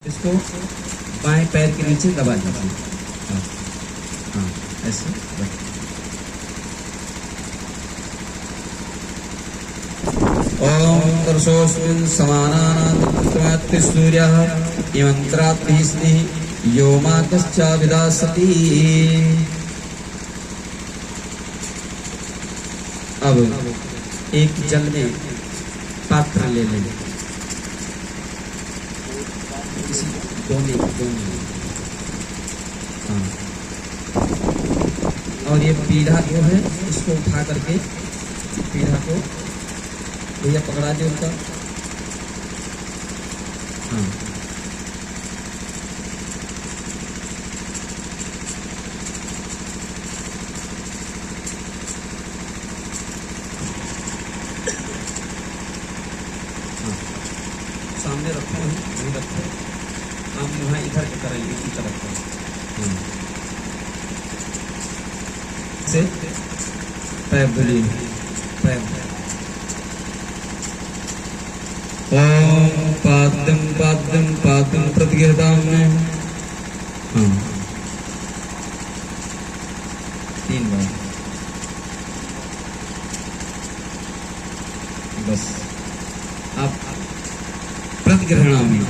इसको बाएं पैर के नीचे दबा दीजिए। हाँ हाँ ऐसे ओम दर्शोस्मिन् समानानां सूर्यः इमन्त्रात्भिः स्निः यो माकश्च विदासति। अब एक जल में पात्र ले लें, किसी कोने हाँ, और ये पीढ़ा जो है इसको उठा करके पीढ़ा को भैया पकड़ा दे उनका। हाँ सामने रखो, वहीं रखो, आप वहाँ इधर की तरह इसी तरफ से पैर बोलिए पैर। ओम पाद्यम पाद्यम पाद्यम प्रतिगृहताम में हाँ 3 बार बस। आप प्रतिग्रहणा में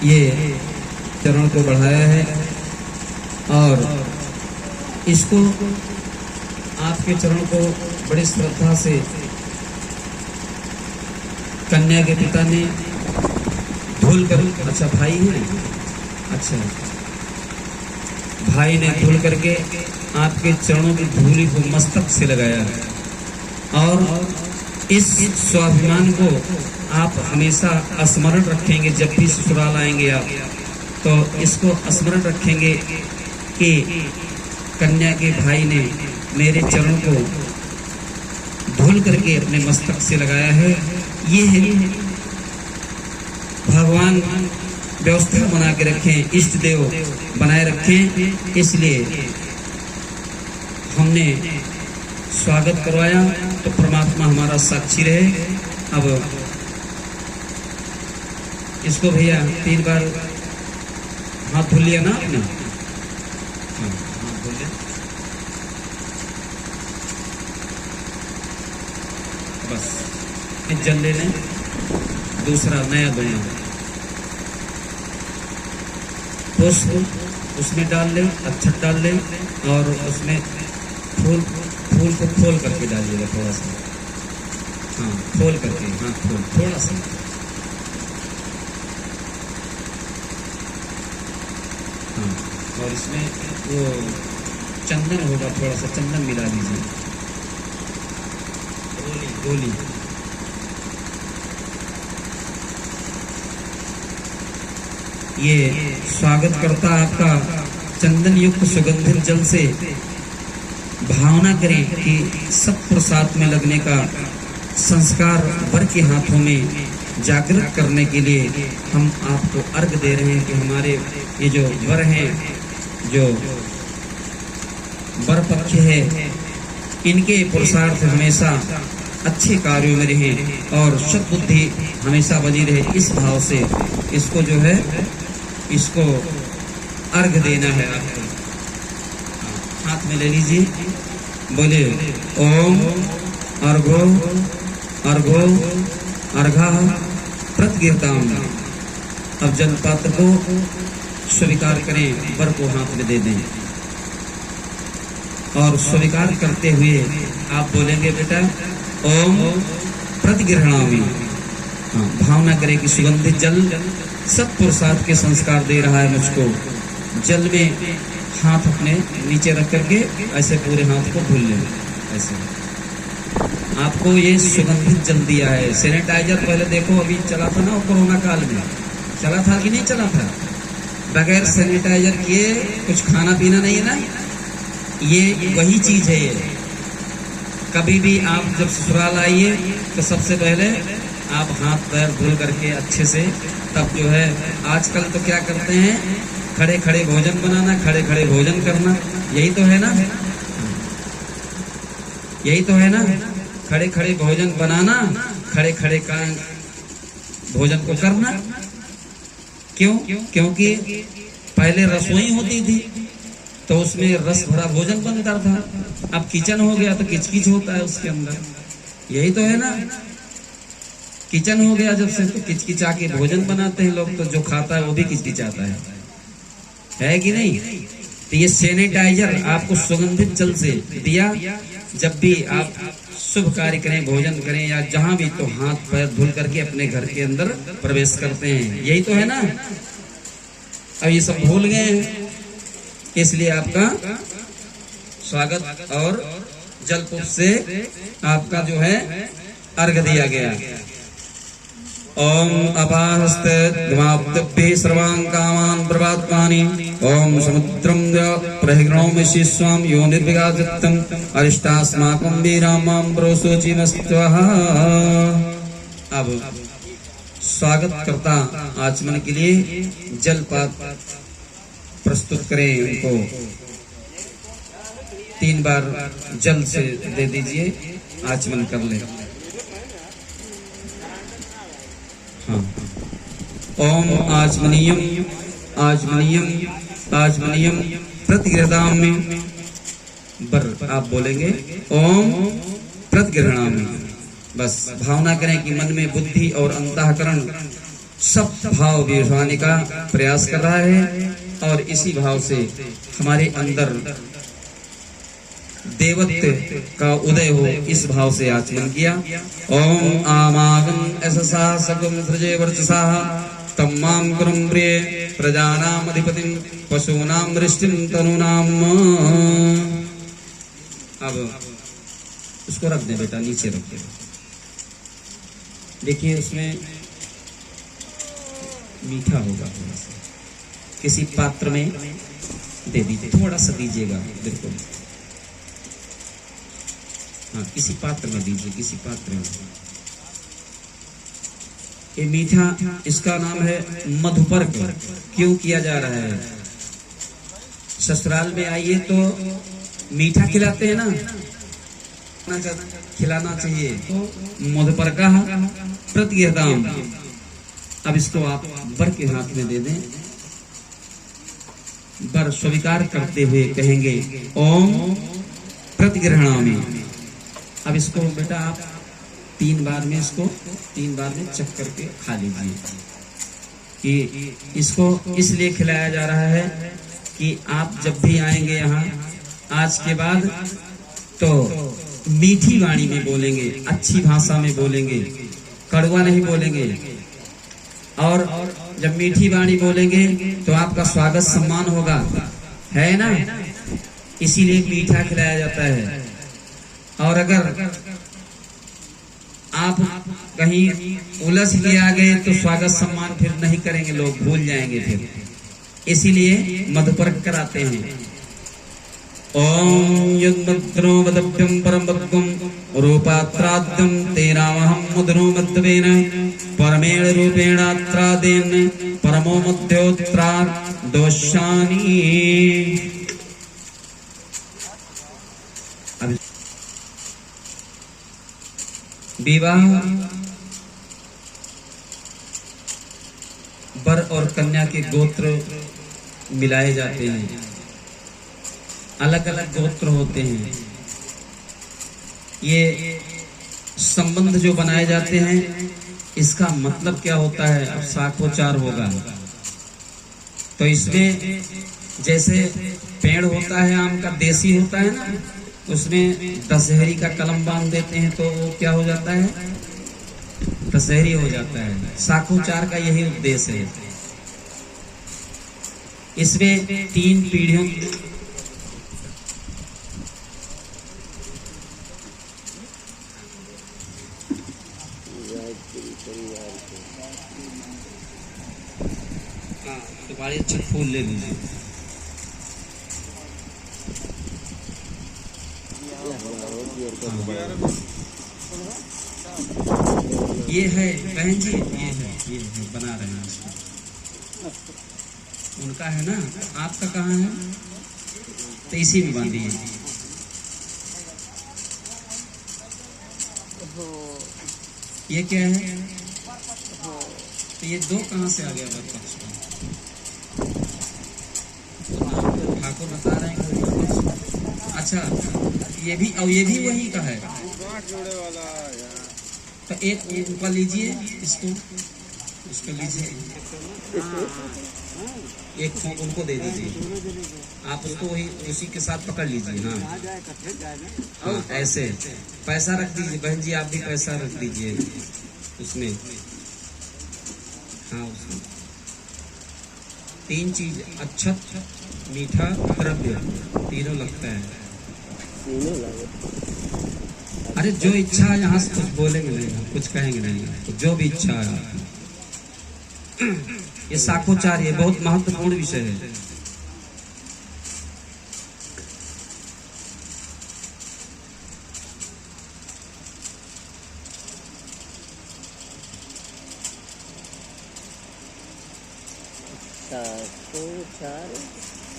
ये चरण को बढ़ाया है और इसको आपके चरण को बड़ी श्रद्धा से कन्या के पिता ने धुल कर, अच्छा भाई है, अच्छा भाई ने धुल करके आपके चरणों की धूली को मस्तक से लगाया है और इस स्वाभिमान को आप हमेशा स्मरण रखेंगे। जब भी ससुराल आएंगे आप तो इसको स्मरण रखेंगे कि कन्या के भाई ने मेरे चरणों को धुल करके अपने मस्तक से लगाया है। ये है भगवान व्यवस्था बना के रखें, इष्ट देव बनाए रखें, इसलिए हमने स्वागत करवाया तो परमात्मा हमारा साक्षी रहे। अब इसको भैया 3 बार हाथ धुल लिया ना आपने, हाँ हाथ धुल लिया। बस जल ले लें, दूसरा नया बना पुष्प उसमें डाल लें, अक्षत डाल लें और उसमें फूल को खोल करके डालिएगा थोड़ा सा, हाँ खोल करके, हाँ खोल थोड़ा सा, हाँ और इसमें वो चंदन होगा, थोड़ा सा चंदन मिला दीजिए, गोली ये स्वागत करता आपका चंदन युक्त सुगंधित जल से भावना करें कि सब प्रसाद में लगने का संस्कार वर के हाथों में जागृत करने के लिए हम आपको अर्घ दे रहे हैं कि हमारे ये जो वर हैं, जो वर पक्ष है, इनके पुरुषार्थ हमेशा अच्छे कार्यों में रहे और सद्बुद्धि हमेशा बनी रहे। इस भाव से इसको जो है इसको अर्घ देना है आपको। हाथ में ले लीजिए, बोले ओम अर्घो अर्घो अर्घा प्रतिगृहताम। अब जल पात्र को स्वीकार करें, वर को हाथ में दे दें और स्वीकार करते हुए आप बोलेंगे बेटा ओम प्रतिगृहणामि। हाँ भावना करें कि सुगंधित जल सब पुरुषार्थ के संस्कार दे रहा है मुझको। जल में हाथ अपने नीचे रख करके ऐसे पूरे हाथ को धुल लें। ऐसे आपको ये सुगंधित जल दिया है। सैनिटाइजर पहले देखो अभी चला था ना, कोरोना काल में चला था कि नहीं चला था? बगैर सैनिटाइजर किए कुछ खाना पीना नहीं है ना, ये वही चीज है। ये कभी भी आप जब ससुराल आइए तो सबसे पहले आप हाथ पैर धुल करके अच्छे से, तब जो है आजकल तो क्या करते हैं, खड़े खड़े भोजन बनाना, खड़े खड़े भोजन करना, यही तो है ना, यही तो है ना, खड़े खड़े भोजन बनाना, खड़े खड़े का भोजन को करना, क्यों? क्योंकि पहले रसोई होती थी तो उसमें रस भरा भोजन बनता था। अब किचन हो गया तो किचकिच होता है उसके अंदर। यही तो है ना, किचन हो गया जब से तो किचकिचा के भोजन बनाते हैं लोग, तो जो खाता है वो भी किचकिचाता है कि नहीं? तो ये सैनिटाइजर आपको सुगंधित जल से दिया। जब भी आप शुभ कार्य करें, भोजन करें या जहां भी, तो हाथ पैर धुल करके अपने घर के अंदर प्रवेश करते हैं। यही तो है ना। अब ये सब भूल गए हैं, इसलिए आपका स्वागत और जल पुष्प से आपका जो है अर्घ दिया गया। ओम अपाहस्ते द्वाप्तभ्ये सर्वान् कामान् प्रवात्मानि ओम समुद्रं प्रहिग्नोमि शिश्वां यो निर्विगाजत्तम् अरिष्टास्माकं वीरामां प्रोसोचिमस्त्वः। अब स्वागत करता आचमन के लिए जलपात प्रस्तुत करें। उनको 3 बार जल से दे दीजिए, आचमन कर ले। हाँ। ओम आचमनीयम आचमनीयम आचमनीयम प्रतिगृह्णामि। बर आप बोलेंगे ओम प्रतिगृह्णामि। बस भावना करें कि मन में बुद्धि और अंतःकरण सब भाव बिरहाने का प्रयास कर रहा है, और इसी भाव से हमारे अंदर देवत्व का उदय हो, इस भाव से आचमन किया। ओम आमागम ऐसा सकम सृजे वर्चसा तम माम कुरुम प्रिय प्रजानाम अधिपतिम पशूनाम वृष्टिम तनूनाम। अब उसको रख दे बेटा, नीचे रख दे। देखिए उसमें मीठा होगा, थोड़ा सा किसी पात्र में दे दीजिए, थोड़ा सा दीजिएगा, बिल्कुल। हाँ, किसी पात्र में दीजिए, किसी पात्र में। ये मीठा, इसका नाम है मधुपर्क। क्यों किया जा रहा है? ससुराल में आइए तो मीठा खिलाते हैं ना, खिलाना चाहिए। तो मधुपर्का प्रतिगृह्णाम। अब इसको आप बर के हाथ में दे दें। बर स्वीकार करते हुए कहेंगे ओम प्रतिगृह्णामि। अब इसको बेटा आप 3 बार में, इसको 3 बार में चख करके खा लीजिए। कि इसको इसलिए खिलाया जा रहा है कि आप जब भी आएंगे यहाँ आज के बाद, तो मीठी वाणी में बोलेंगे, अच्छी भाषा में बोलेंगे, कड़वा नहीं बोलेंगे। और जब मीठी वाणी बोलेंगे तो आपका स्वागत सम्मान होगा, है ना? इसीलिए मीठा खिलाया जाता है। और अगर आप कहीं उलझ के आ गए तो स्वागत सम्मान फिर नहीं करेंगे, लोग भूल जाएंगे फिर। इसीलिए मधुपर्क कराते हैं। ओम यद्मद्रो वदभ्यं परम भक्तम रूपात्राद्यं तेनावहं मधुरो मध्वेन परमेण रूपेणात्रादेन परमो मध्योत्रा दोषानि। विवाह वर और कन्या के गोत्र मिलाए जाते हैं, अलग अलग गोत्र होते हैं। ये संबंध जो बनाए जाते हैं, इसका मतलब क्या होता है? अब साखोचार होगा। तो इसमें जैसे पेड़ होता है आम का, देसी होता है ना, उसमें दशहरी का कलम बांध देते हैं तो वो क्या हो जाता है? दशहरी हो जाता है। साखोचार का यही उद्देश्य है। इसमें 3 पीढ़ियों तुम्हारे अच्छे फूल ले लीजिए। ये है बहन जी, ये है बना रहे हैं इसको। उनका है ना, आपका कहाँ है? तो इसी में बांधिए। ये क्या है? तो ये 2 कहाँ से आ गया? आपको बता रहे हैं कि अच्छा ये भी वही का है। तो एक उनका लीजिए, इसको लीजिए, एक उनको दे दीजिए, आप उसको वही उसी के साथ पकड़ लीजिए। हाँ ऐसे पैसा रख दीजिए बहन जी, आप भी पैसा रख दीजिए उसमें। हाँ उसमें 3 चीज, अक्षत, मीठा, द्रव्य, तीनों लगता है। अरे जो इच्छा है यहाँ से कुछ बोलेंगे नहीं, कुछ कहेंगे नहीं, तो जो भी इच्छा है। ये साखोचार, ये बहुत महत्वपूर्ण विषय है।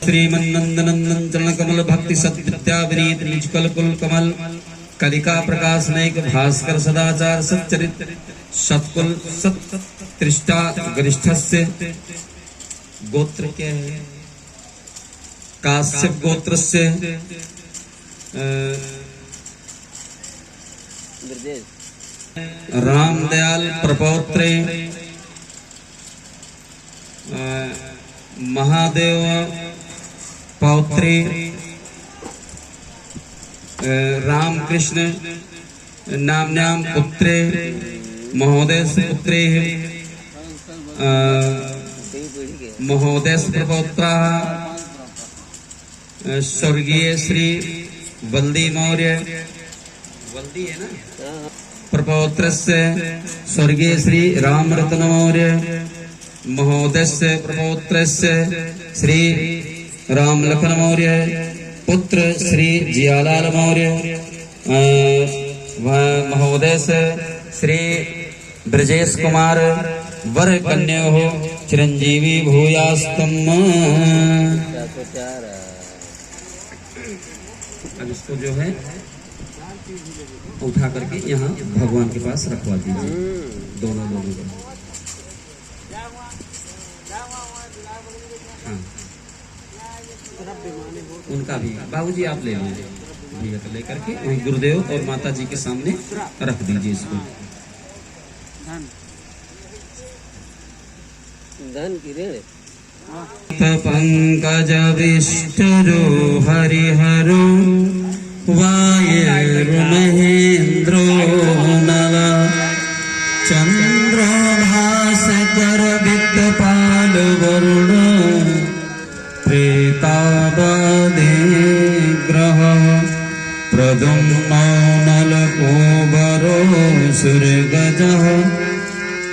श्रीमन्नंदनंदन चरण कमल भक्ति सत्या विनीत निजकल कुल कमल कलिका प्रकाश नैक भास्कर सदाचार सच्चरित सत्कुल सत्त्रिष्टा गरिष्ठस्य गोत्र क्या है? काश्यप गोत्र से रामदयाल प्रपौत्रे महादेव पौत्रे रामकृष्ण नाम्यां पुत्रे महोदय पुत्रे महोदय प्रपौत्रा स्वर्गीय श्री बल्दी मौर्य, बल्दी है ना, प्रपौत्र से स्वर्गीय श्री रामरत्न मौर्य, महोदय प्रपौत्र श्री रामलखन मौर्य, पुत्र श्री जियालाल मौर्य, महोदय श्री ब्रजेश कुमार, वर कन्या हो चिरंजीवी भूयास्तम। अब इसको जो है उठा करके यहाँ भगवान के पास रखवा दीजिए, दोनों लोगों को। हाँ उनका भी बाबूजी आप ले लीजिए, भैया को लेकर के वही गुरुदेव और माता जी के सामने रख दीजिए इसको। धन की ऋण पंकज विष्टरो हरिहरो वायुर् महेन्द्रो नल चंद्र भास्कर वित्तपाल वरुण प्रेतावदे ग्रह प्रद्युम्नो नलकुबरो सुरगजः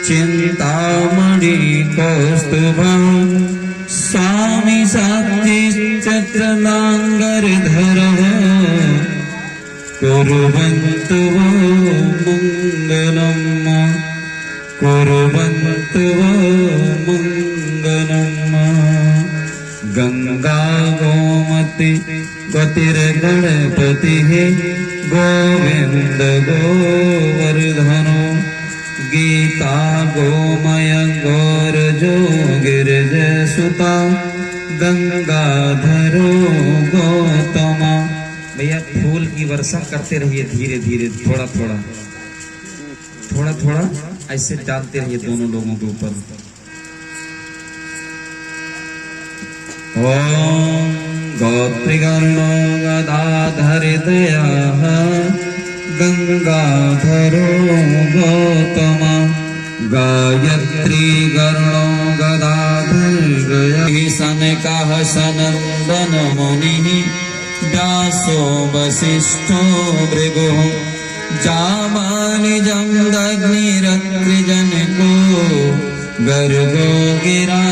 चिंतामणि कौस्तुभः स्वामी साक्षिश्चक्रलाङ्गरधरः कुर्वन्तु वो मङ्गलम्, कुर्वन्तु वो मङ्गलम्। गंगा गोमती गतिर्गणपतिः गोविन्द गोवर्धनो गीता गोमय गौरजो गिरिजसुता गंगाधरो गौतमा। भैया फूल की वर्षा करते रहिए, धीरे धीरे थोड़ा थोड़ा थोड़ा थोड़ा ऐसे डालते रहिए दोनों लोगों के ऊपर। ओम गोत्रिगर्णो गदाधरिदयः गंगाधरो गौतम गायत्री गरुणो गदाधर सनकः सनंदन मुनिः व्यासो वसिष्ठो भृगुः जामानिजं दग्निरत्रिजनको गर्गो गिरा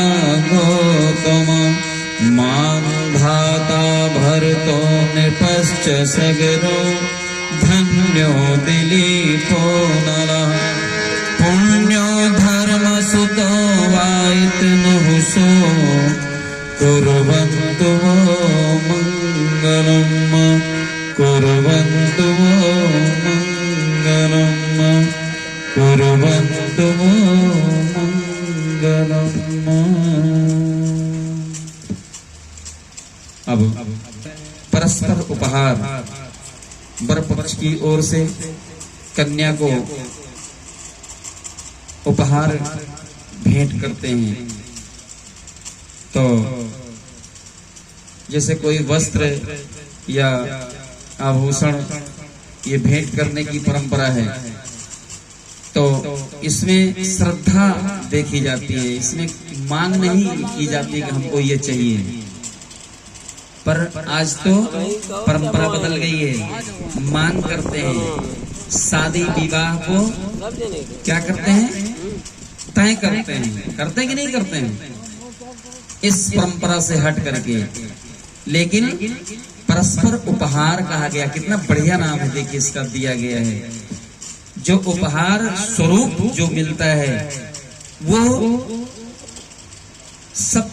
गौतम मान्धाता भरतो नृपश्च सगरो धन्यो दिलीपो नरः पुण्यो धर्मसुतो वाइतनुहुषो कुर्वन्तु वो मङ्गलम्, कुर्वन्तु वो मङ्गलम्, कुर्वन्तु वो मङ्गलम्। अब परस्पर उपहार, वर पक्ष की ओर से कन्या को उपहार भेंट करते हैं। तो जैसे कोई वस्त्र या आभूषण ये भेंट करने की परंपरा है, तो इसमें श्रद्धा देखी जाती है, इसमें मांग नहीं की जाती कि हमको ये चाहिए। पर आज तो परंपरा बदल गई है, मांग करते हैं। शादी विवाह को क्या करते हैं? तय करते हैं। करते हैं कि नहीं करते हैं? इस परंपरा से हट करके। लेकिन परस्पर उपहार कहा गया, कितना बढ़िया नाम है, देखिए इसका दिया गया है। जो उपहार स्वरूप जो मिलता है वो सब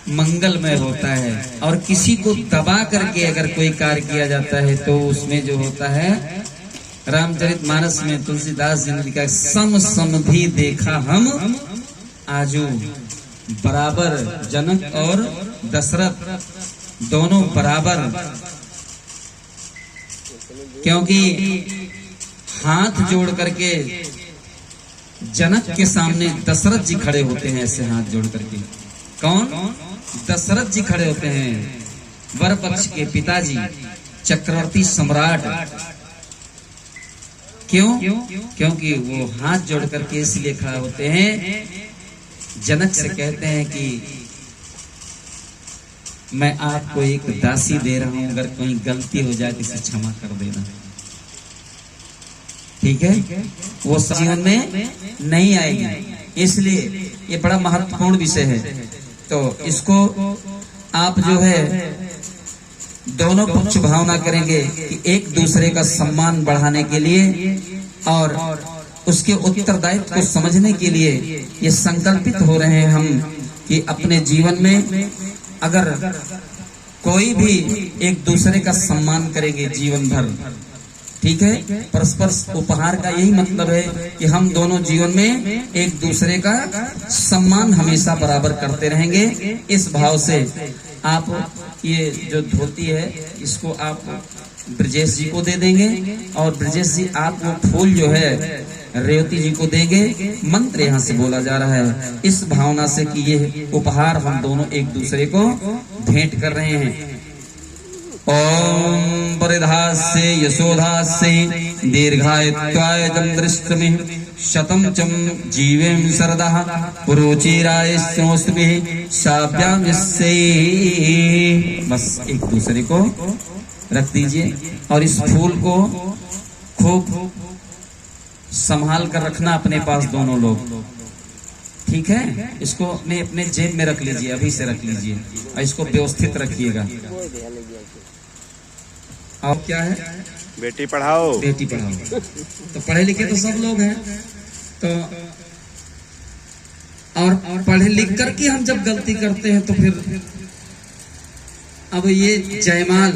मंगलमय होता है, और किसी को दबा करके अगर कोई कार्य किया जाता है तो उसमें जो होता है, रामचरितमानस में तुलसीदास जी ने लिखा, सम समधि देखा हम आजू, बराबर जनक और दशरथ दोनों बराबर। क्योंकि हाथ जोड़ करके जनक के सामने दशरथ जी खड़े होते हैं, ऐसे हाथ जोड़ करके। कौन? दशरथ जी खड़े होते हैं, वर पक्ष के पिताजी, चक्रवर्ती सम्राट। क्यों? क्योंकि वो हाथ जोड़ करके इसलिए खड़ा होते हैं, जनक से कहते हैं कि मैं आपको एक दासी दे रहा हूं, अगर कोई गलती हो जाए तो इसे क्षमा कर देना। ठीक है? वो जीवन में नहीं आएगी, इसलिए ये बड़ा महत्वपूर्ण विषय है। तो इसको आप जो है दोनों पक्ष भावना करेंगे कि एक दूसरे का सम्मान बढ़ाने के लिए और उसके उत्तरदायित्व को समझने के लिए ये संकल्पित हो रहे हैं हम कि अपने जीवन में अगर कोई भी एक दूसरे का सम्मान करेंगे जीवन भर। ठीक है? परस्पर उपहार का यही मतलब है कि हम दोनों जीवन में एक दूसरे का सम्मान हमेशा बराबर करते रहेंगे। इस भाव से आप ये जो धोती है इसको आप ब्रजेश जी को दे देंगे, और ब्रजेश जी आप वो फूल जो है रेवती जी को देंगे। मंत्र यहाँ से बोला जा रहा है इस भावना से कि ये उपहार हम दोनों एक दूसरे को भेंट कर रहे हैं। ओम परिधास्य यशोधास्य दीर्घायत्वाय चंद्रष्टमि शतम चम जीवेम सरदः पुरुचिराय स्योस्मिः शाभ्याम यस्यै। बस एक दूसरे को रख दीजिए, और इस फूल को खूब संभाल कर रखना अपने पास दोनों लोग। ठीक है? इसको अपने जेब में रख लीजिए, अभी से रख लीजिए, और इसको व्यवस्थित रखिएगा। और क्या है? बेटी पढ़ाओ, बेटी पढ़ाओ। तो पढ़े लिखे तो सब लोग हैं, तो और पढ़े लिख करके हम जब गलती करते हैं तो फिर अब ये जयमाल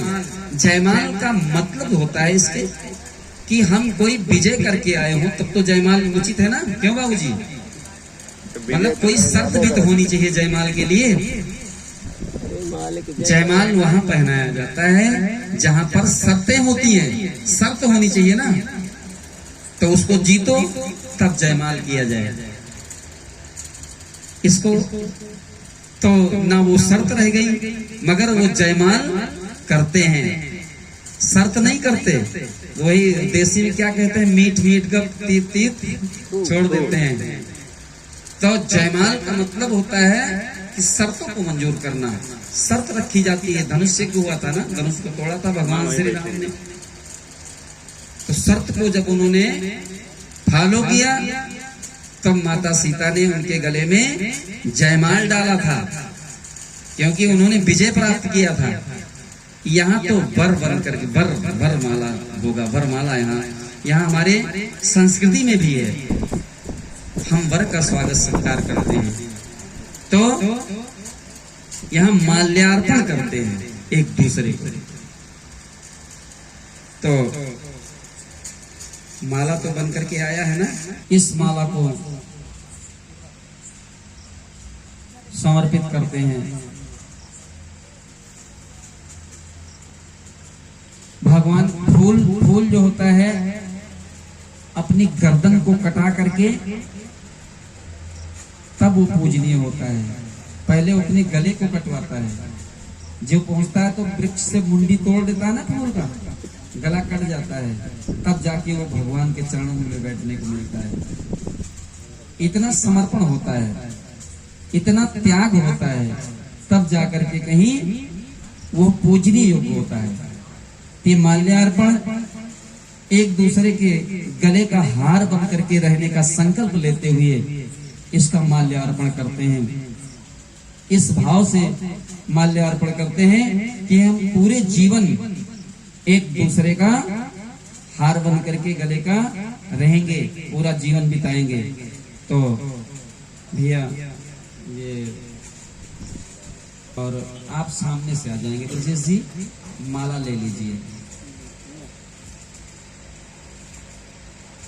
का मतलब होता है इसके कि हम कोई विजय करके आए हो, तब तो जयमाल उचित है ना? क्यों बाबूजी? मतलब कोई शर्त भी तो होनी चाहिए जयमाल के लिए। जयमाल वहां पहनाया जाता है जहां पर शर्तें होती हैं, शर्त होनी चाहिए ना, तो उसको जीतो तब जयमाल किया जाए। इसको तो ना वो शर्त रह गई, मगर वो जयमाल करते हैं, शर्त नहीं करते। वही देसी में क्या कहते हैं, मीठ मीठ गप तीत तीत छोड़ देते हैं। तो जयमाल का मतलब होता है कि शर्तों को मंजूर करना। शर्त रखी जाती है। धनुष से क्यों हुआ था ना, धनुष को तोड़ा था भगवान श्री राम ने, तो शर्त को जब उन्होंने फॉलो किया तब माता सीता ने उनके गले में जयमाल डाला था, क्योंकि उन्होंने विजय प्राप्त किया था। यहाँ तो वर बन करके वर माला होगा, वर माला यहाँ हमारे संस्कृति में भी है, हम वर का स्वागत सत्कार करते हैं। तो यहाँ माल्यार्पण करते हैं एक दूसरे को। तो माला तो बन करके आया है ना, इस माला को समर्पित करते हैं फूल जो होता है अपनी गर्दन को कटा करके तब वो पूजनीय होता है। पहले वो अपने गले को कटवाता है, जो पहुंचता है तो वृक्ष से मुंडी तोड़ देता है ना फूल का, गला कट जाता है, तब जाके वो भगवान के चरणों में बैठने को मिलता है। इतना समर्पण होता है, इतना त्याग होता है, तब जाकर के कहीं वो पूजनीय योग्य होता है। ये माल्यार्पण एक दूसरे के गले का हार बन करके रहने का संकल्प लेते हुए इसका माल्यार्पण करते हैं। इस भाव से माल्यार्पण करते हैं कि हम पूरे जीवन एक दूसरे का हार बन करके गले का रहेंगे, पूरा जीवन बिताएंगे। तो भैया ये और आप सामने से आ जाएंगे, ब्रजेश जी माला ले लीजिए,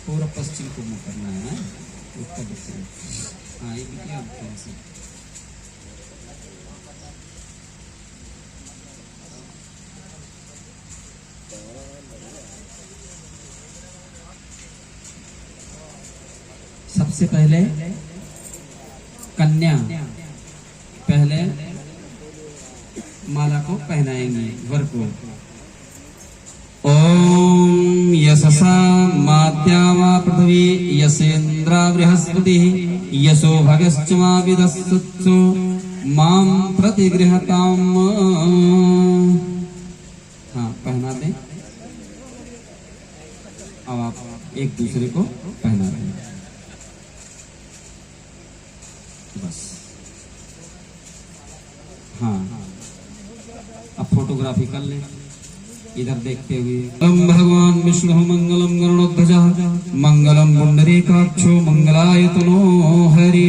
पूरा पश्चिम को मुंह करना है, उत्तर दक्षिण। हाँ ये भी थोड़ा सा सबसे पहले कन्या पहले माला को पहनाएंगे वर को। ओम यशसा मात्या वा पृथ्वी यसेन्द्रा बृहस्पति यशो भगश्च मा विदस्सु मां प्रतिगृहताम। हाँ पहना दें। अब आप एक दूसरे को पहना दें बस। हाँ अब फोटोग्राफी कर लें इधर देखते हुए। भगवान विष्णु मंगलम गरुड़ध्वज मंगलम पुंडरीकाक्षो मंगलायतनो हरि।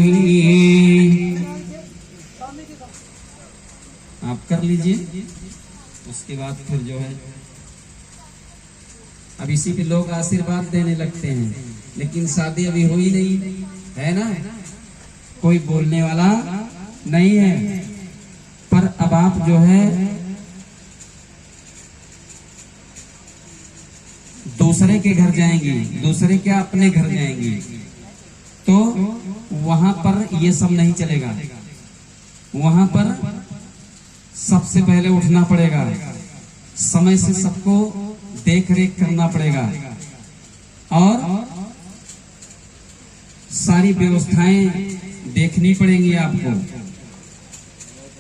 आप कर लीजिए। उसके बाद फिर जो है अब इसी पे लोग आशीर्वाद देने लगते हैं, लेकिन शादी अभी हुई नहीं है ना, कोई बोलने वाला नहीं है। पर अब आप जो है दूसरे के घर जाएंगी, दूसरे क्या अपने घर जाएंगी, तो वहां पर ये सब नहीं चलेगा। वहां पर सबसे पहले उठना पड़ेगा, समय से सबको देख रेख करना पड़ेगा और सारी व्यवस्थाएं देखनी पड़ेंगी आपको।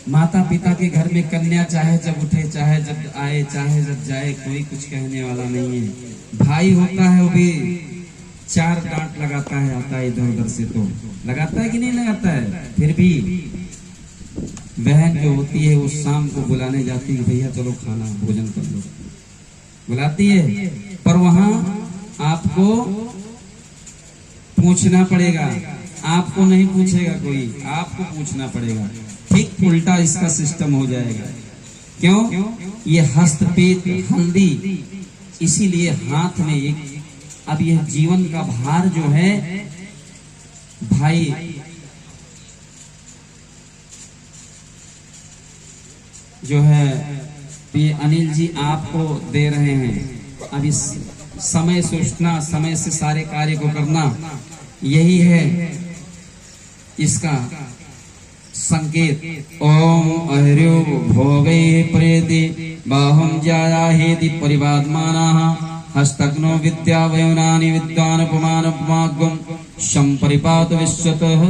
माता पिता के घर में कन्या चाहे जब उठे, चाहे जब आए, चाहे जब जाए, कोई कुछ कहने वाला नहीं है। भाई होता है वो भी चार डांट लगाता है, आता है इधर उधर से, तो लगाता है कि नहीं लगाता है। फिर भी बहन जो होती है वो शाम को बुलाने जाती है, भैया चलो खाना भोजन कर लो, बुलाती है। पर वहां आपको पूछना पड़ेगा, आपको नहीं पूछेगा कोई, आपको पूछना पड़ेगा। ठीक उल्टा इसका सिस्टम हो जाएगा। क्यों? ये हस्तपेत हल्दी, इसीलिए हाथ में एक, अब यह जीवन का भार जो है भाई जो है ये अनिल जी आपको दे रहे हैं। अब इस समय सोचना, समय से सारे कार्य को करना, यही है इसका संकेत। ओम अहर्यो भोगे प्रेति बाहुम जायाहेति परिवादमानाः हस्तग्नो विद्या वयोनानि विद्वान उपमान उपमागम संपरिपात विश्वतः।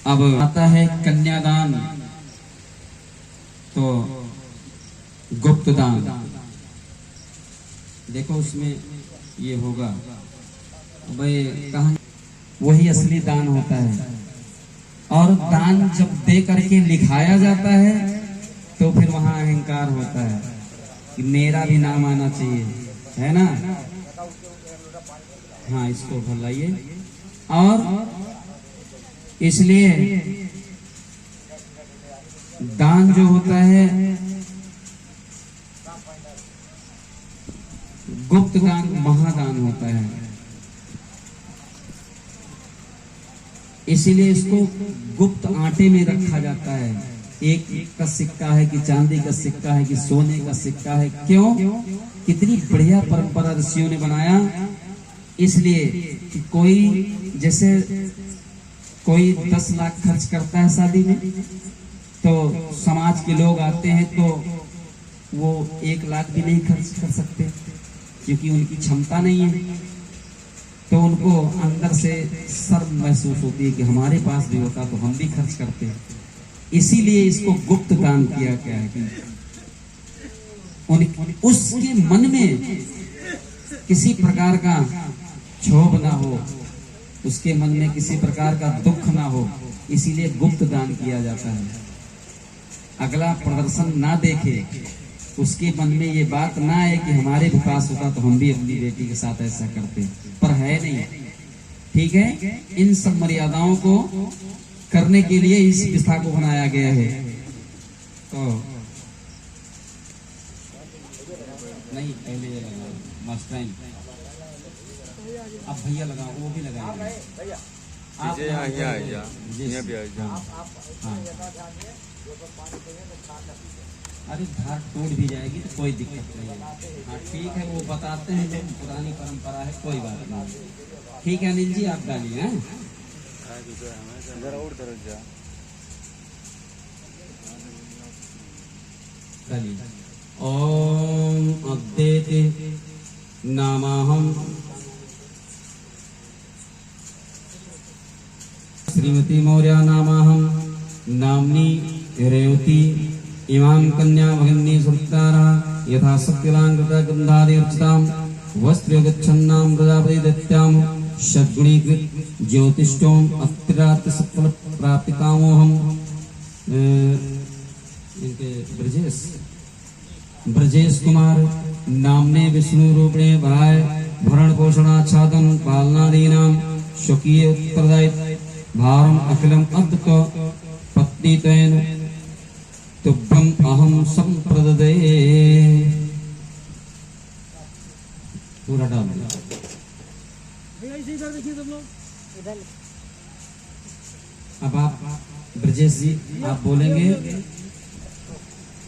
अब आता है कन्यादान, तो गुप्त दान। देखो उसमें ये होगा भाई, कहाँ वही असली दान होता है। और दान जब दे करके लिखाया जाता है तो फिर वहां अहंकार होता है कि मेरा भी नाम आना चाहिए, है ना। हाँ इसको भलाइए। और इसलिए दान जो होता है गुप्त दान महादान होता है, इसीलिए इसको गुप्त आटे में रखा जाता है। एक का सिक्का है कि चांदी का सिक्का है कि सोने का सिक्का है। क्यों? कितनी बढ़िया परंपरा ऋषियों ने बनाया। इसलिए कि कोई जैसे कोई 10 लाख खर्च करता है शादी में, तो समाज के लोग आते हैं तो वो 1 लाख भी नहीं खर्च कर सकते, क्योंकि उनकी क्षमता नहीं है। तो उनको अंदर से शर्म महसूस होती है कि हमारे पास भी होता तो हम भी खर्च करते। इसीलिए इसको गुप्त दान किया गया है कि उसके मन में किसी प्रकार का क्षोभ ना हो, उसके मन में किसी प्रकार का दुख ना हो, इसीलिए गुप्त दान किया जाता है। अगला प्रदर्शन ना देखे, उसके मन में ये बात ना आए कि हमारे भी पास होता तो हम भी अपनी बेटी के साथ ऐसा करते, पर है नहीं। ठीक है, इन सब मर्यादाओं को करने के लिए इस प्रथा को बनाया गया है। तो नहीं, पहले ये लगाओ मास्टराइन, अब भैया लगाओ, वो भी लगाएंगे आप। अरे धार टूट भी जाएगी तो कोई दिक्कत नहीं है। हाँ ठीक है, वो बताते हैं जो पुरानी परंपरा है, कोई बात नहीं। ठीक है अनिल जी, आप डालिए। हैं ओम अद्वैते नामाहम श्रीमती मौर्य नामाहम नामनी रेवती इमां कन्या भगिनी सुतारा यथा सत्यलांकृता गंधादि अर्चिताम वस्त्र गच्छन्नाम प्रजापति दत्याम षड्गुणीकृत ज्योतिष्ठोम अत्रिरात्र सफल प्राप्तिकामोहम। इनके ब्रजेश कुमार नामने विष्णु रूपणे भराय भरण पोषणाच्छादन पालनादीनाम स्वकीय उत्तरदायित्व भारम अखिलम अद्वत पत्नी तैन तुभ्यम अहम संप्रददे। पूरा डाल दिया। अब आप ब्रजेश जी आप बोलेंगे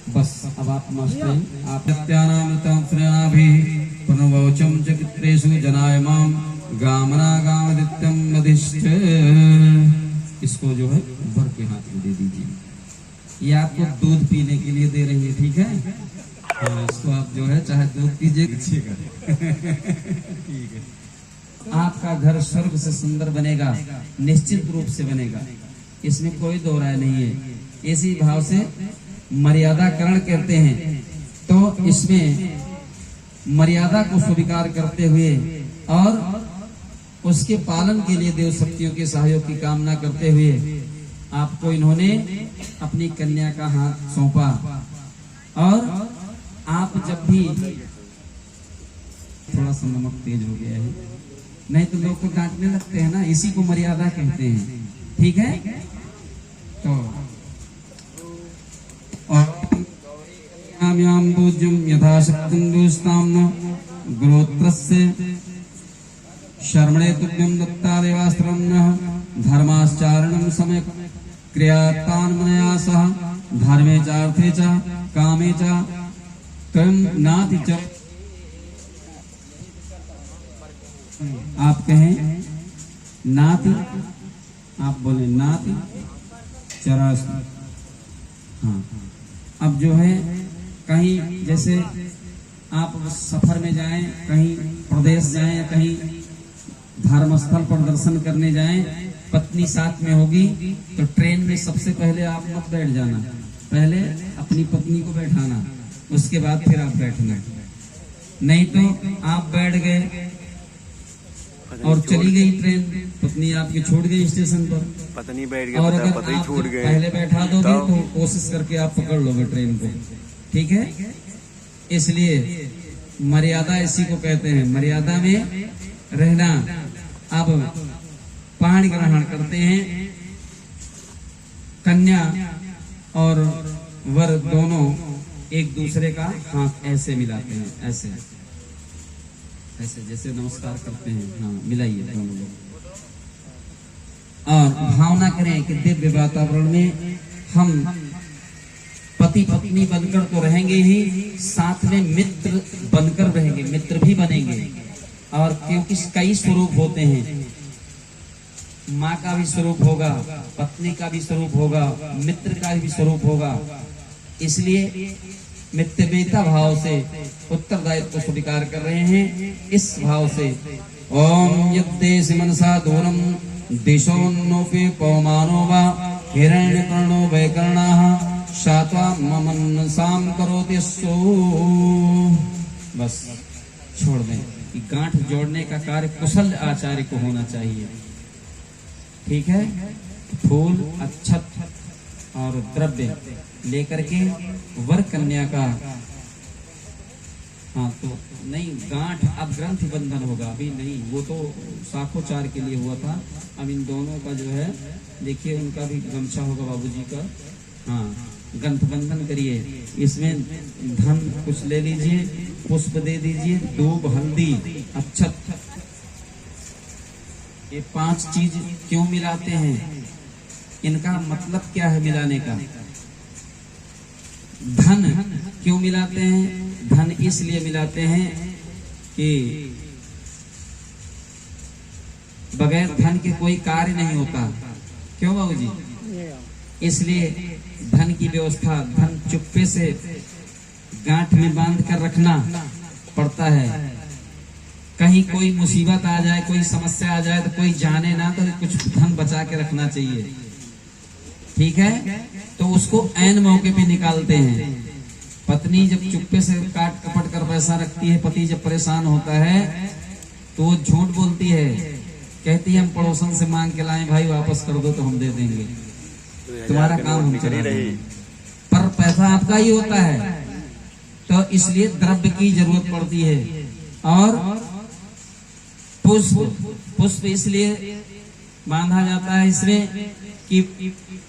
बस। अब आप मास्टर आप नित्यानामृतं श्रेणाभिः प्रणवोचम जगत्रेषु जनायमाम गामना गामदित्यम मधिष्ठ। इसको जो है वर के हाथ में दे दीजिए। ये आपको दूध पीने के लिए दे रही है, ठीक है। हाँ, इसको आप जो है चाहे दूध पीजिए, ठीक है। आपका घर स्वर्ग से सुंदर बनेगा, निश्चित रूप से बनेगा, इसमें कोई दो राय नहीं है। इसी भाव से मर्यादाकरण कहते हैं। तो इसमें मर्यादा को स्वीकार करते हुए और उसके पालन के लिए देव शक्तियों के सहयोग की कामना करते हुए आपको इन्होंने अपनी कन्या का हाथ सौंपा। और आप जब भी, थोड़ा सा नमक तेज हो गया है, नहीं तो लोग को डांटने लगते हैं ना, इसी को मर्यादा कहते हैं, ठीक है। तो यथाशक्तिं दुष्टां गोत्रस्य शर्मणे तुभ्यं दत्ता देवास्त्रं धर्माश्चारणं समय क्रियातान्मनया सह धर्मे च अर्थे च कामे च त्वं नाति च। आप कहें नाति, आप बोले नाति चरास। हाँ, अब जो है कहीं जैसे आप सफर में जाएं, कहीं प्रदेश जाएं, कहीं धर्म स्थल पर दर्शन करने जाएं, पत्नी साथ में होगी तो ट्रेन में सबसे पहले आप मत बैठ जाना, पहले अपनी पत्नी को बैठाना, उसके बाद फिर आप बैठना। नहीं तो आप बैठ गए और चली गई ट्रेन, पत्नी आपकी छूट गई स्टेशन पर, पत्नी बैठ गई और अगर पता ही छूट गए, पहले बैठा दोगे तो कोशिश करके आप पकड़ लोगे ट्रेन को, ठीक है। इसलिए मर्यादा इसी को कहते हैं, मर्यादा में रहना। अब पाणी ग्रहण करते हैं, कन्या और वर दोनों एक दूसरे का हाथ ऐसे मिलाते हैं, ऐसे ऐसे जैसे नमस्कार करते हैं। हाँ, मिलाइए दोनों लोग और भावना करें कि दिव्य वातावरण में हम पति पत्नी बनकर तो रहेंगे ही, साथ में मित्र बनकर रहेंगे, मित्र भी बनेंगे। और क्योंकि कई स्वरूप होते हैं, माँ का भी स्वरूप होगा, पत्नी का भी स्वरूप होगा, मित्र का भी स्वरूप होगा। इसलिए मित्रवेता भाव से उत्तरदायित्व को स्वीकार कर रहे हैं। इस भाव से ओम यद्देश मनसा दूरम दिशोन्नोपि पवमानो वा हिरण्यपर्णो वैकर्णाः शात्वा ममन्साम करोति सो। बस छोड़ दें कि गांठ जोड़ने का कार्य कुशल आचार्य को होना चाहिए। ठीक है, फूल, अक्षत और द्रव्य लेकर के वर कन्या का, हाँ तो नहीं, गांठ अब ग्रंथ बंधन होगा, अभी नहीं, वो तो साखोचार के लिए हुआ था। अब इन दोनों का जो है देखिए, उनका भी गमछा होगा बाबूजी का, हाँ ग्रंथ बंधन करिए। इसमें धन कुछ ले लीजिए, पुष्प दे दीजिए, दूब, हल्दी, अक्षत, ये 5 चीज क्यों मिलाते हैं, इनका मतलब क्या है मिलाने का। धन क्यों मिलाते हैं, धन इसलिए मिलाते हैं कि बगैर धन के कोई कार्य नहीं होता। क्यों बाबूजी? इसलिए धन की व्यवस्था, धन चुप्पे से गांठ में बांध कर रखना पड़ता है। कहीं कोई मुसीबत आ जाए, कोई समस्या आ जाए तो कोई जाने ना, तो कुछ धन बचा के रखना चाहिए। ठीक है, तो उसको ऐन मौके पे निकालते हैं। पत्नी जब चुप्पे से काट कपट कर पैसा रखती है, पति जब परेशान होता है तो वो झूठ बोलती है, कहती है हम पड़ोसन से मांग के लाए, भाई वापस कर दो तो हम दे देंगे, तुम्हारा काम हम करा देंगे, पर पैसा आपका ही होता है। तो इसलिए द्रव्य की जरूरत पड़ती है। और पुष्प इसलिए बांधा जाता है इसमें कि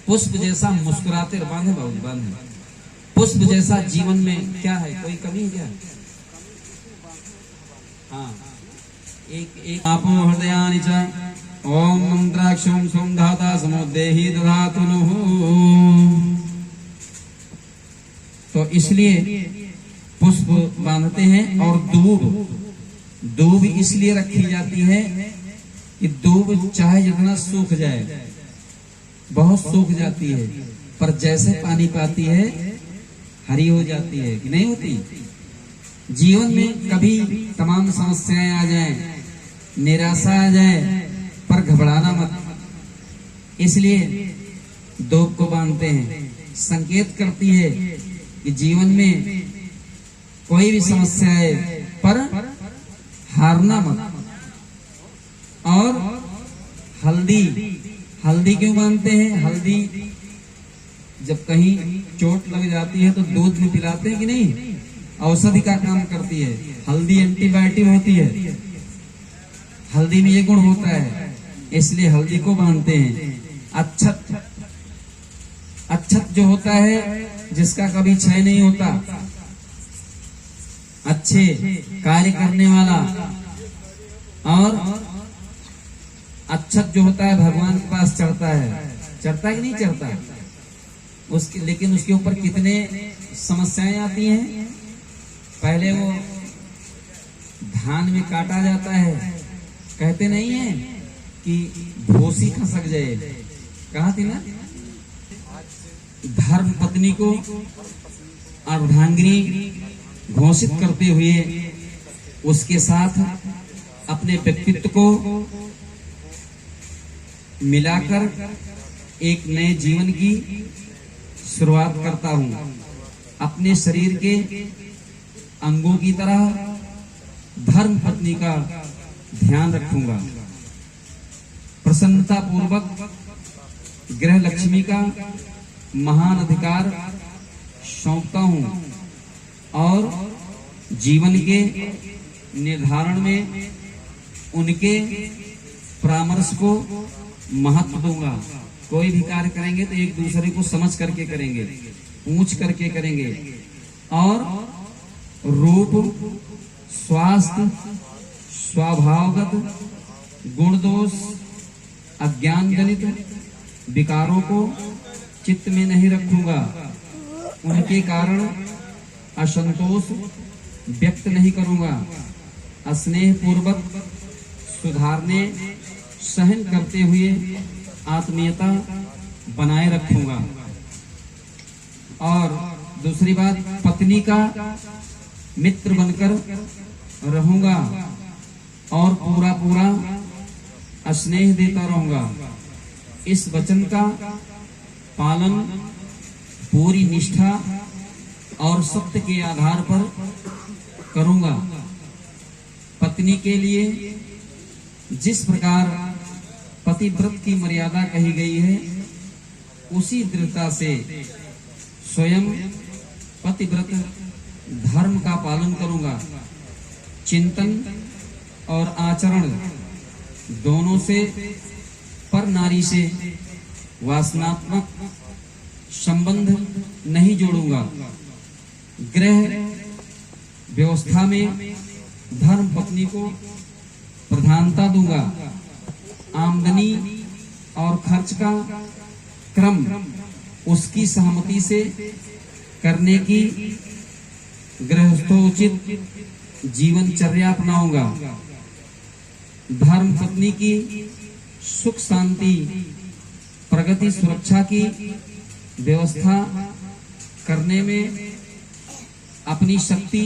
पुष्प जैसा मुस्कुराते, बांधे बाबू बांधे, पुष्प जैसा जीवन में क्या है, कोई कमी है क्या? हाँ, एक आपो हृदयानि च ओम मंत्राक्षं सोम धाता समुद्देहि दधातु नुः। तो इसलिए पुष्प बांधते हैं। और दूब इसलिए रखी जाती है कि दूब चाहे जितना सूख जाए, बहुत सूख जाती है, पर जैसे पानी पाती है हरी हो जाती है कि नहीं होती। जीवन में कभी तमाम समस्याएं आ जाएं, निराशा आ जाए, पर घबराना मत। इसलिए दूब को बांधते हैं, संकेत करती है कि जीवन में कोई भी समस्या है पर हारना मत। और हल्दी क्यों बांधते हैं? हल्दी जब कहीं चोट लग जाती है तो दूध में पिलाते हैं कि नहीं, औषधि का काम करती है। हल्दी एंटीबायोटिक होती है, हल्दी में ये गुण होता है, इसलिए हल्दी को बांधते हैं। अक्षत जो होता है जिसका कभी क्षय नहीं होता, अच्छे कार्य करने वाला। और अक्षत जो होता है भगवान के पास चढ़ता है कि नहीं चढ़ता उसके, लेकिन उसके ऊपर कितने समस्याएं आती हैं। पहले वो धान में काटा जाता है, कहते नहीं है कि भूसी खसक जाए, कहा थी ना, धर्म पत्नी को अर्धांगिनी घोषित करते हुए उसके साथ अपने व्यक्तित्व को मिलाकर एक नए जीवन की शुरुआत करता हूं। अपने शरीर के अंगों की तरह धर्म पत्नी का ध्यान रखूंगा। प्रसन्नता पूर्वक गृह लक्ष्मी का महान अधिकार सौंपता हूं और जीवन के निर्धारण में उनके परामर्श को महत्व दूंगा। कोई भी कार्य करेंगे तो एक दूसरे को समझ करके करेंगे, पूछ करके करेंगे। और रूप, स्वास्थ्य, स्वभावगत गुण दोष, अज्ञान जनित विकारों को चित्त में नहीं रखूंगा। उनके कारण असंतोष व्यक्त नहीं करूंगा। स्नेह पूर्वक सुधारने सहन करते हुए आत्मीयता बनाए रखूंगा। और दूसरी बात, पत्नी का मित्र बनकर रहूंगा और पूरा पूरा स्नेह देता रहूंगा। इस वचन का पालन पूरी निष्ठा और सत्य के आधार पर करूंगा। पत्नी के लिए जिस प्रकार पतिव्रत की मर्यादा कही गई है, उसी दृढ़ता से स्वयं पतिव्रत धर्म का पालन करूंगा। चिंतन और आचरण दोनों से पर नारी से वासनात्मक संबंध नहीं जोड़ूंगा। गृह व्यवस्था में धर्म पत्नी को प्रधानता दूंगा। आमदनी और खर्च का क्रम उसकी सहमति से करने की गृहस्थोचित जीवनचर्या अपनाऊंगा। धर्म पत्नी की सुख शांति प्रगति सुरक्षा की व्यवस्था करने में अपनी शक्ति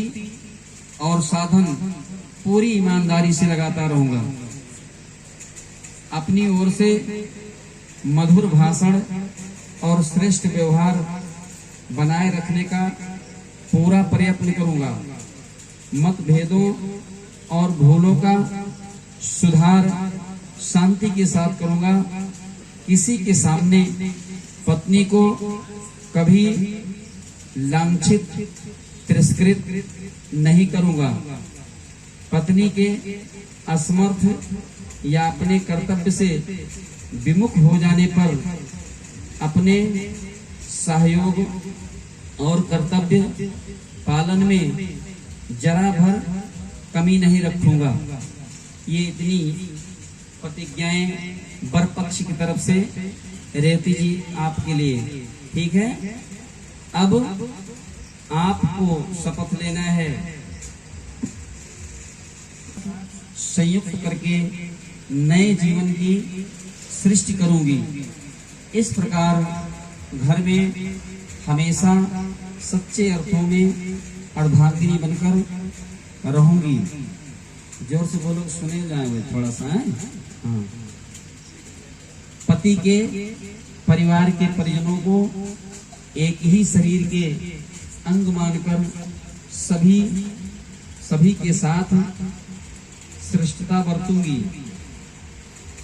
और साधन पूरी ईमानदारी से लगाता रहूंगा। अपनी ओर से मधुर भाषण और श्रेष्ठ व्यवहार बनाए रखने का पूरा प्रयत्न करूंगा। मतभेदों और भूलों का सुधार शांति के साथ करूंगा। किसी के सामने पत्नी को कभी लांछित तिरस्कृत नहीं करूंगा। पत्नी के असमर्थ या अपने कर्तव्य से विमुख हो जाने पर अपने सहयोग और कर्तव्य पालन में जरा भर कमी नहीं रखूंगा। ये इतनी प्रतिज्ञाएं वर पक्ष की तरफ से रेवती जी आपके लिए, ठीक है। अब आपको शपथ लेना है, संयुक्त करके नए जीवन की सृष्टि करूंगी। इस प्रकार घर में हमेशा सच्चे अर्थों में अर्धांगिनी बनकर रहूंगी। जोर से बोलो, सुने जाएंगे थोड़ा सा है? हाँ। पति के परिवार के परिजनों को एक ही शरीर के अंग मानकर सभी के साथ श्रेष्ठता बरतूंगी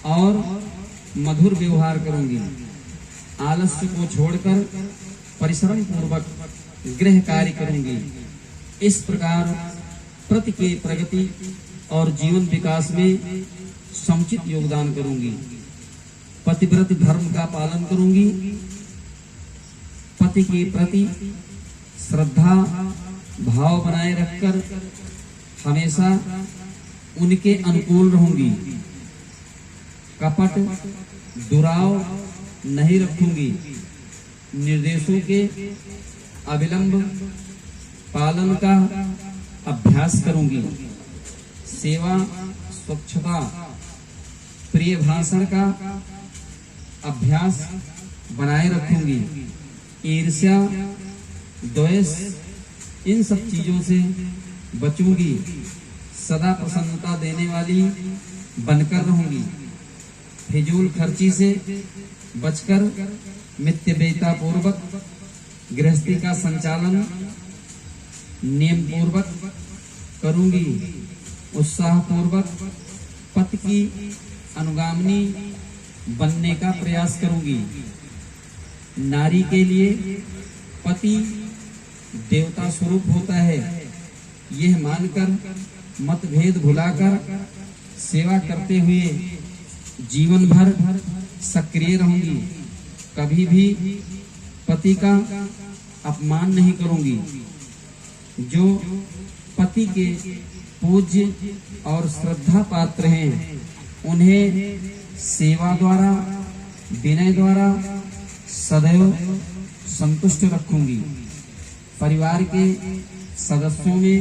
और मधुर व्यवहार करूंगी। आलस्य को छोड़कर परिश्रम पूर्वक गृह कार्य करूंगी। इस प्रकार प्रति के प्रगति और जीवन विकास में समुचित योगदान करूंगी। पतिव्रत धर्म का पालन करूंगी। पति के प्रति श्रद्धा भाव बनाए रखकर हमेशा उनके अनुकूल रहूंगी। कपट दुराव नहीं रखूंगी। निर्देशों के अविलंब पालन का अभ्यास करूंगी। सेवा स्वच्छता प्रिय भाषण का अभ्यास बनाए रखूंगी। ईर्ष्या द्वेष इन सब चीजों से बचूंगी। सदा प्रसन्नता देने वाली बनकर रहूंगी। फिजूल खर्ची से बचकर मितव्ययिता पूर्वक गृहस्थी का संचालन नियम पूर्वक करूंगी। उत्साह पूर्वक पति की अनुगामिनी बनने का प्रयास करूंगी। नारी के लिए पति देवता स्वरूप होता है, यह मानकर मतभेद भुलाकर सेवा करते हुए जीवन भर सक्रिय रहूंगी। कभी भी पति का अपमान नहीं करूंगी। जो पति के पूज्य और श्रद्धा पात्र हैं, उन्हें सेवा द्वारा विनय द्वारा सदैव संतुष्ट रखूंगी। परिवार के सदस्यों में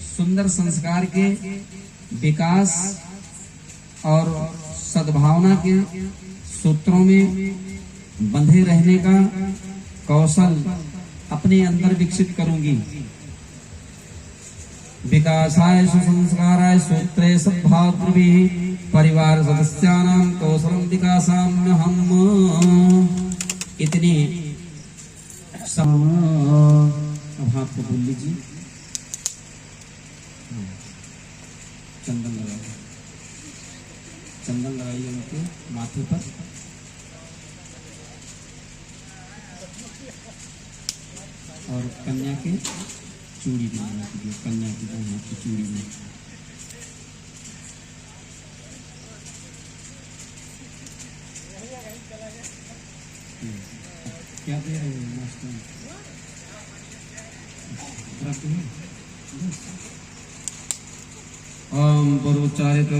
सुंदर संस्कार के विकास और सद्भावना के सूत्रों में बंधे रहने का कौशल अपने अंदर विकसित करूंगी। विकासाय सुसंस्काराय सूत्रे सद्भातृभिः परिवार सदस्यानां कौशलं विकासाम्यहम्। इतनी अब हाथ को बोल लीजिए, चंदन लगाइए, चंदन लगाइए उनके माथे पर। और कन्या के चूड़ी भी लगा दीजिए, कन्या की दो हाथ की चूड़ी में। क्या दे रहे हैं मास्टर? ओम परोच्चारित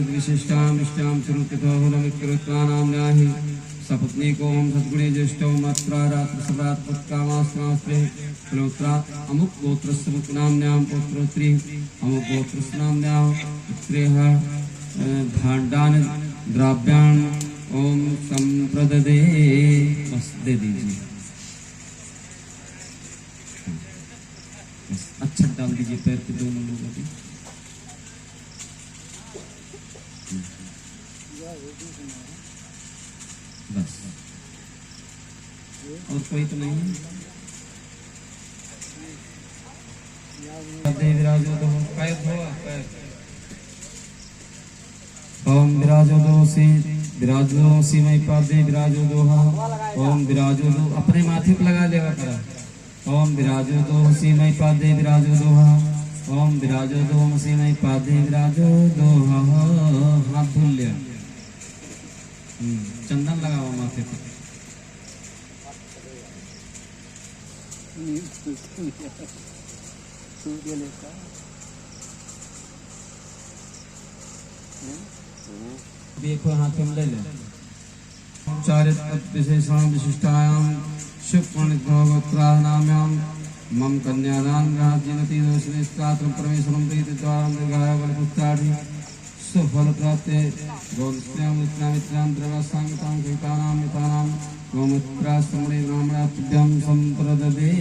विशिष्टां विष्टां स्वरूपितोऽहमिकृत्वानां न्याहि सपत्नीको हम सद्गुणे ज्येष्ठो मात्रा रात्रसरात् पुत्कामास्त्रास्त्रे पुत्रा अमुक गोत्रस्य पुत्राम्यां पौत्रोत्री अमुक गोत्रस्य नाम्यां पुत्रेह भाण्डान् द्रव्यान् ओम संप्रददे। बस दे दीजिए, बस अच्छा डाल दीजिए पैर पे दोनों लोगों के। बस और कोई तो नहीं है। विराजो दो पैर धोआ पैर। ओम विराजो विराजो मई पादे विराजो दोहा। ओम विराजो दो अपने माथे पर लगा लेगा करा। ओम विराजो दो मई पादे विराजो दोहा। ओम विराजो दो मई पादे विराजो दोहा। हाथ धुल लिया, चंदन लगा हुआ माथे पर। देखो हाथ में ले ले। चारित विशेषां विशिष्टायां शुक्लनिग्रहोत्रानाम्यां मम कन्यादान राज्यनति दोषने स्त्रात्रं परमेश्वरं प्रीति द्वारं दीर्घाय बलपुत्रादि सुफल प्राप्ते गोस्त्यां मित्रामित्रां द्रवसांगतां कृतानां मितानां गोमुत्रास्तमणे ब्राह्मणाभ्यां संप्रददे।